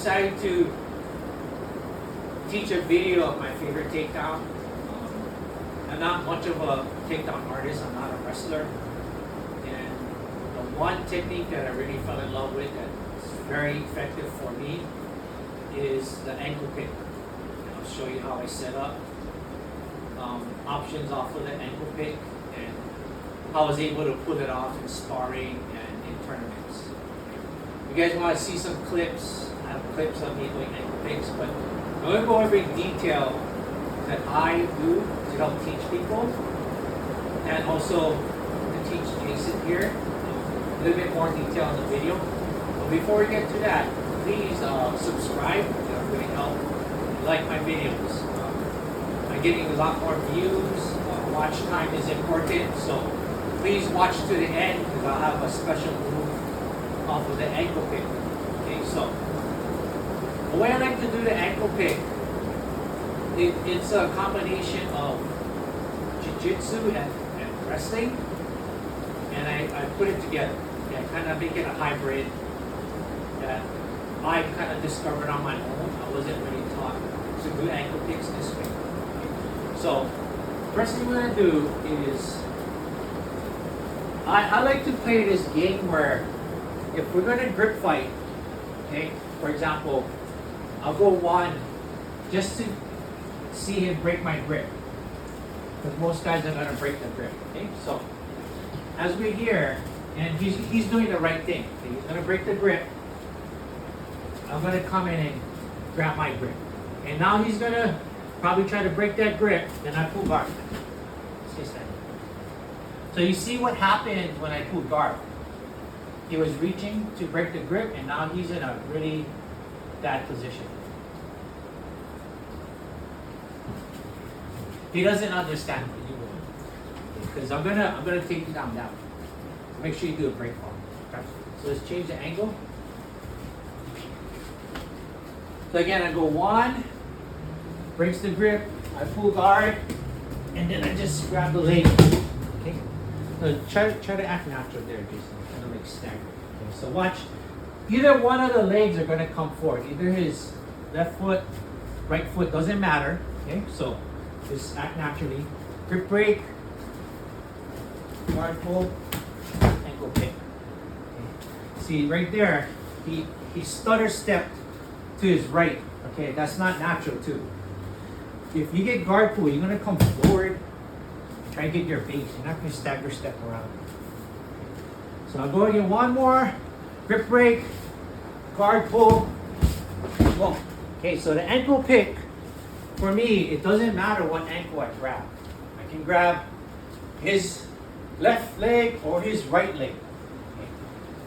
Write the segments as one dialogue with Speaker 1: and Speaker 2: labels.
Speaker 1: decided to teach a video of my favorite takedown. I'm not much of a takedown artist. I'm not a wrestler. And the one technique that I really fell in love with that's very effective for me is the ankle pick. And I'll show you how I set up options off of the ankle pick and how I was able to pull it off in sparring and in tournaments. If you guys want to see some clips, I have clips of me doing ankle picks, but I'm going to go over every detail that I do to help teach people and also to teach Jason here a little bit more detail in the video. But before we get to that, please subscribe. That would really help. Like my videos. I'm getting a lot more views. Watch time is important, so please watch to the end because I'll have a special move off of the ankle pick. Okay, so the way I like to do the ankle pick, it's a combination of jiu-jitsu and wrestling, and I put it together. Okay, I kind of make it a hybrid that I kind of discovered on my own. I wasn't really taught to do ankle picks this way. Okay. So first thing we're going to do is I like to play this game where if we're going to grip fight, okay, for example, I'll go one just to see him break my grip. Because most guys are going to break the grip. Okay, so as we're here, and he's doing the right thing. Okay? He's going to break the grip. I'm going to come in and grab my grip. And now he's going to probably try to break that grip, then I pull guard. So you see what happened when I pulled guard. He was reaching to break the grip, and now he's in a really bad position. He doesn't understand what you want. Because I'm gonna take you down now. Make sure you do a break fall. Okay. So let's change the angle. So again, I go one, breaks the grip, I pull guard, and then I just grab the leg. Okay. So try to act natural there, Jason. Kind of like stagger. Okay. So watch. Either one of the legs are gonna come forward. Either his left foot, right foot, doesn't matter. Okay. So just act naturally. Grip break, guard pull, ankle pick. Okay. See right there, he stutter stepped to his right. Okay, that's not natural too. If you get guard pull, you're gonna come forward, try to get your base. You're not gonna stagger step around. So I'll go again one more, grip break, guard pull, boom. Okay, so the ankle pick, for me, it doesn't matter what ankle I grab. I can grab his left leg or his right leg. Okay.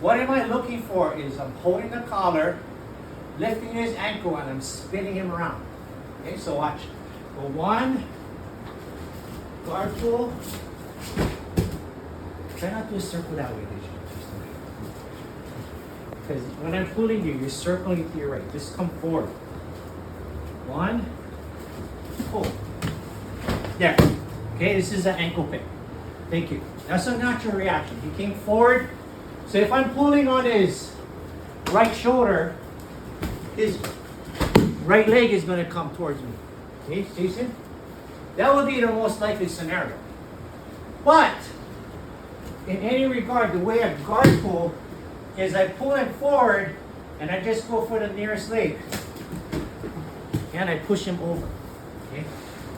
Speaker 1: What am I looking for is I'm holding the collar, lifting his ankle, and I'm spinning him around. Okay, so watch. Go one, guard pull. Try not to circle that way, because when I'm pulling you, you're circling to your right. Just come forward. One, pull. There. Okay, this is an ankle pick. Thank you. That's a natural reaction. He came forward. So if I'm pulling on his right shoulder, his right leg is going to come towards me. Okay, Jason? That would be the most likely scenario. But in any regard, the way I guard pull is I pull him forward and I just go for the nearest leg. And I push him over. Okay?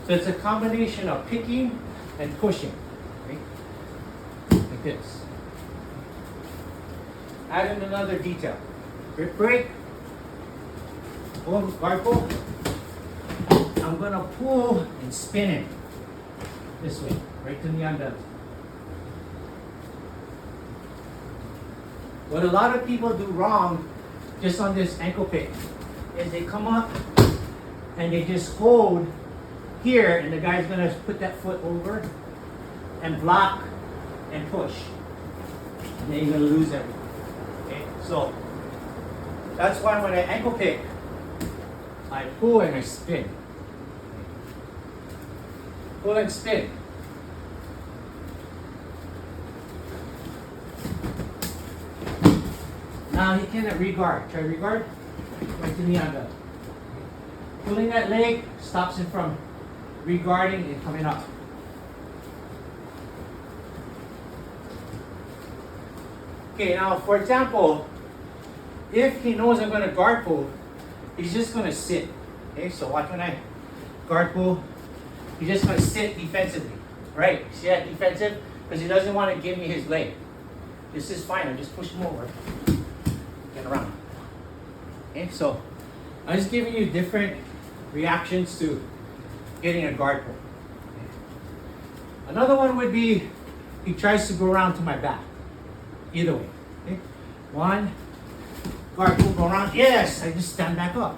Speaker 1: So it's a combination of picking and pushing. Okay? Like this. Add in another detail. Grip break. Boom, guard pull. I'm gonna pull and spin him this way, right to the under. What a lot of people do wrong just on this ankle pick is they come up and they just hold here, and the guy's gonna put that foot over and block and push. And then you're gonna lose everything. Okay? So that's why when I ankle pick, I pull and I spin. Pull and spin. Now he cannot regard. Try regard. Right to the under. Pulling that leg stops him from regarding and coming up. Okay, now for example, if he knows I'm going to guard pull, he's just going to sit. Okay, so watch when I guard pull, he's just going to sit defensively. Right, see that defensive? Because he doesn't want to give me his leg. This is fine, I just push him over. Get around. Okay, so I'm just giving you different reactions to getting a guard pull. Okay. Another one would be he tries to go around to my back. Either way. Okay. One, guard pull, go around. Yes, I just stand back up.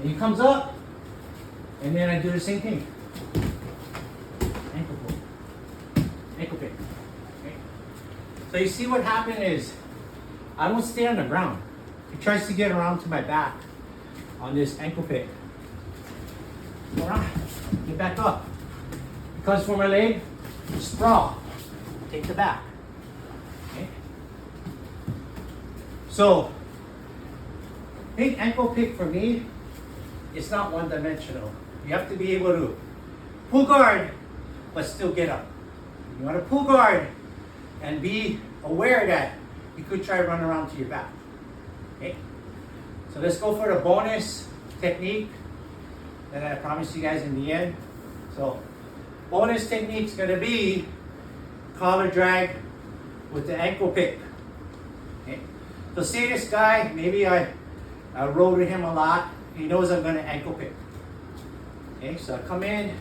Speaker 1: And he comes up, and then I do the same thing. Ankle pull. Ankle pick. Okay. So you see what happened is I don't stay on the ground. He tries to get around to my back on this ankle pick. Go around, get back up. He comes for my leg, sprawl, take the back. Okay. So, big ankle pick for me, it's not one-dimensional. You have to be able to pull guard, but still get up. You want to pull guard and be aware that you could try to run around to your back. Okay? So let's go for the bonus technique that I promised you guys in the end. So bonus technique is going to be collar drag with the ankle pick. Okay? So say this guy, maybe I roll with him a lot. He knows I'm going to ankle pick. Okay, so I come in,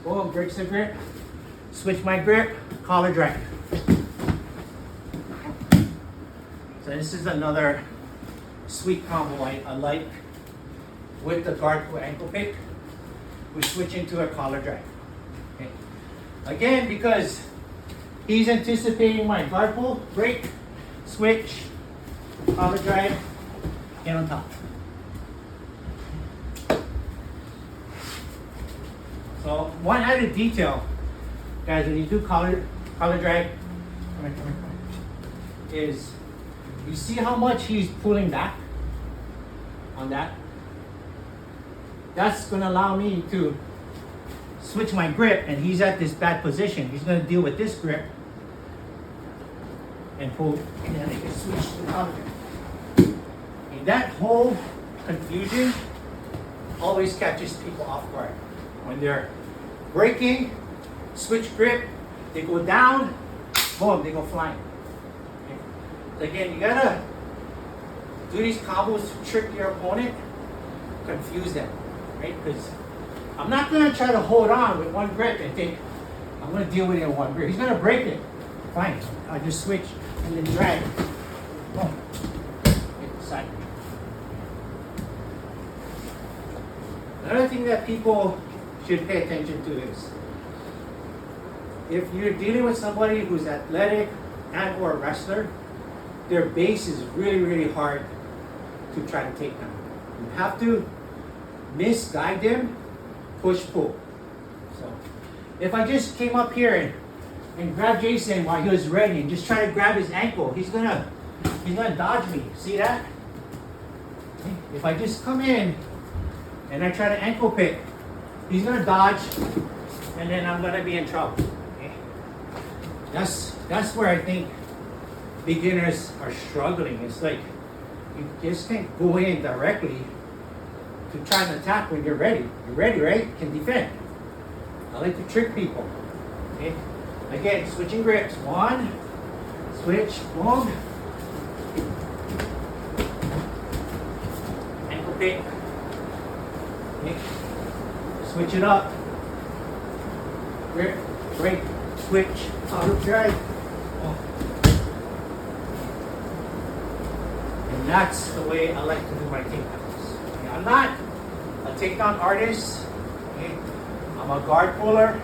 Speaker 1: boom, breaks the grip, switch my grip, collar drag. So this is another sweet combo I like with the guard pull ankle pick. We switch into a collar drag. Okay. Again, because he's anticipating my guard pull, break, switch, collar drag, get on top. So one added detail, guys, when you do collar drag, come here, is you see how much he's pulling back on that? That's going to allow me to switch my grip, and he's at this bad position. He's going to deal with this grip and pull, and then I can switch to the collar drag. And that whole confusion always catches people off guard. When they're breaking, switch grip, they go down, boom, they go flying. Okay. So again, you gotta do these combos to trick your opponent, confuse them, right? Because I'm not gonna try to hold on with one grip and think I'm gonna deal with it in one grip. He's gonna break it. Fine, I'll just switch and then drag. Boom. Hit the side. Another thing that people should pay attention to is if you're dealing with somebody who's athletic and or a wrestler, their base is really, really hard to try to take down. You have to misguide them, push, pull. So if I just came up here and grabbed Jason while he was ready and just try to grab his ankle, he's gonna dodge me. See that? If I just come in and I try to ankle pick, he's gonna dodge, and then I'm gonna be in trouble. Okay? That's where I think beginners are struggling. It's like you just can't go in directly to try and attack when you're ready. You're ready, right? You can defend. I like to trick people. Okay? Again, switching grips. One, switch, boom. Ankle pick. Okay. Switch it up. Grip, break, switch, collar drag. Oh. And that's the way I like to do my takedowns. Okay, I'm not a takedown artist. Okay? I'm a guard puller,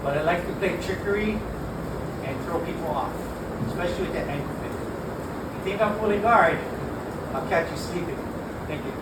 Speaker 1: but I like to play trickery and throw people off, especially with that ankle pick. If you think I'm pulling guard, I'll catch you sleeping. Thank you.